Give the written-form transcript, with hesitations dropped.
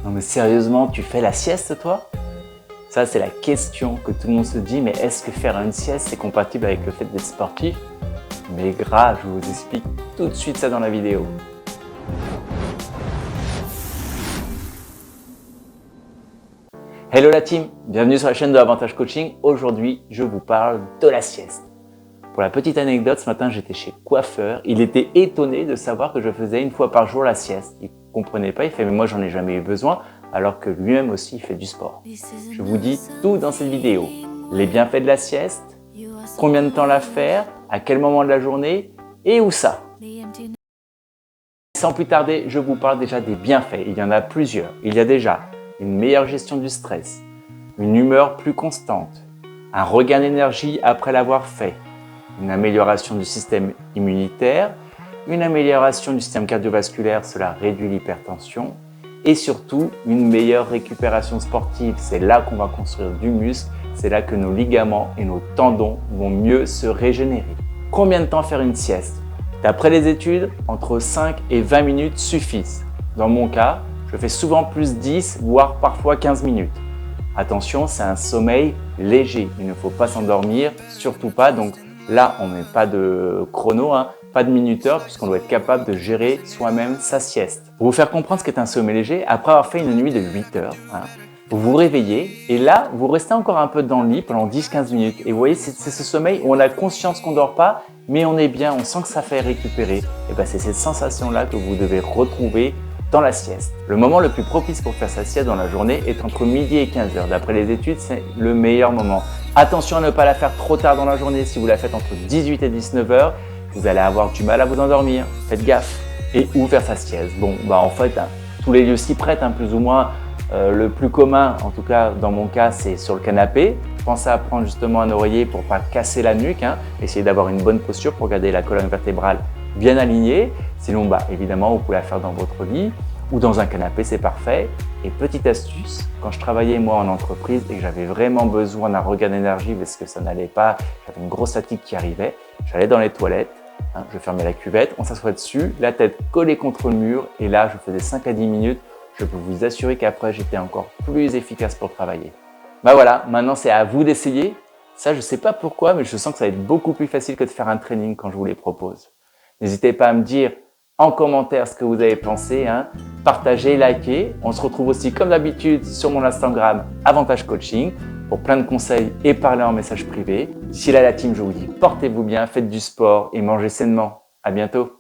Non mais sérieusement, tu fais la sieste toi? Ça c'est la question que tout le monde se dit, mais est-ce que faire une sieste c'est compatible avec le fait d'être sportif? Mais grave, je vous explique tout de suite ça dans la vidéo. Hello la team, bienvenue sur la chaîne de Avantage Coaching. Aujourd'hui, je vous parle de la sieste. Pour la petite anecdote, ce matin j'étais chez coiffeur. Il était étonné de savoir que je faisais une fois par jour la sieste. Il comprenait pas, il fait mais moi j'en ai jamais eu besoin, alors que lui-même aussi il fait du sport. Je vous dis tout dans cette vidéo. Les bienfaits de la sieste, combien de temps la faire, à quel moment de la journée et où ça. Sans plus tarder, je vous parle déjà des bienfaits. Il y en a plusieurs. Il y a déjà une meilleure gestion du stress, une humeur plus constante, un regain d'énergie après l'avoir fait, une amélioration du système immunitaire, une amélioration du système cardiovasculaire, cela réduit l'hypertension, et surtout une meilleure récupération sportive. C'est là qu'on va construire du muscle, c'est là que nos ligaments et nos tendons vont mieux se régénérer. Combien de temps faire une sieste? D'après les études, entre 5 et 20 minutes suffisent. Dans mon cas, je fais souvent plus 10, voire parfois 15 minutes. Attention, c'est un sommeil léger. Il ne faut pas s'endormir, surtout pas. Donc là, on ne met pas de chrono, pas de minuteur, puisqu'on doit être capable de gérer soi-même sa sieste. Pour vous faire comprendre ce qu'est un sommeil léger, après avoir fait une nuit de 8 heures, vous vous réveillez et là, vous restez encore un peu dans le lit pendant 10-15 minutes. Et vous voyez, c'est ce sommeil où on a conscience qu'on ne dort pas, mais on est bien, on sent que ça fait récupérer. Et bien, c'est cette sensation-là que vous devez retrouver dans la sieste. Le moment le plus propice pour faire sa sieste dans la journée est entre midi et 15 heures. D'après les études, c'est le meilleur moment. Attention à ne pas la faire trop tard dans la journée. Si vous la faites entre 18 et 19 heures, vous allez avoir du mal à vous endormir. Faites gaffe. Et où faire sa sieste? Bon, en fait, tous les lieux s'y prêtent, plus ou moins. Le plus commun, en tout cas dans mon cas, c'est sur le canapé. Pensez à prendre justement un oreiller pour ne pas casser la nuque. Essayez d'avoir une bonne posture pour garder la colonne vertébrale bien alignée. Sinon, évidemment, vous pouvez la faire dans votre lit ou dans un canapé, c'est parfait. Et petite astuce, quand je travaillais moi en entreprise et que j'avais vraiment besoin d'un regain d'énergie parce que ça n'allait pas, j'avais une grosse fatigue qui arrivait, j'allais dans les toilettes, je fermais la cuvette, on s'assoit dessus, la tête collée contre le mur et là, je faisais 5 à 10 minutes. Je peux vous assurer qu'après, j'étais encore plus efficace pour travailler. Voilà, maintenant c'est à vous d'essayer. Ça, je ne sais pas pourquoi, mais je sens que ça va être beaucoup plus facile que de faire un training quand je vous les propose. N'hésitez pas à me dire en commentaire ce que vous avez pensé. Partagez, likez. On se retrouve aussi comme d'habitude sur mon Instagram Avantage Coaching pour plein de conseils et parler en message privé. D'ici là la team, je vous dis portez-vous bien, faites du sport et mangez sainement. À bientôt.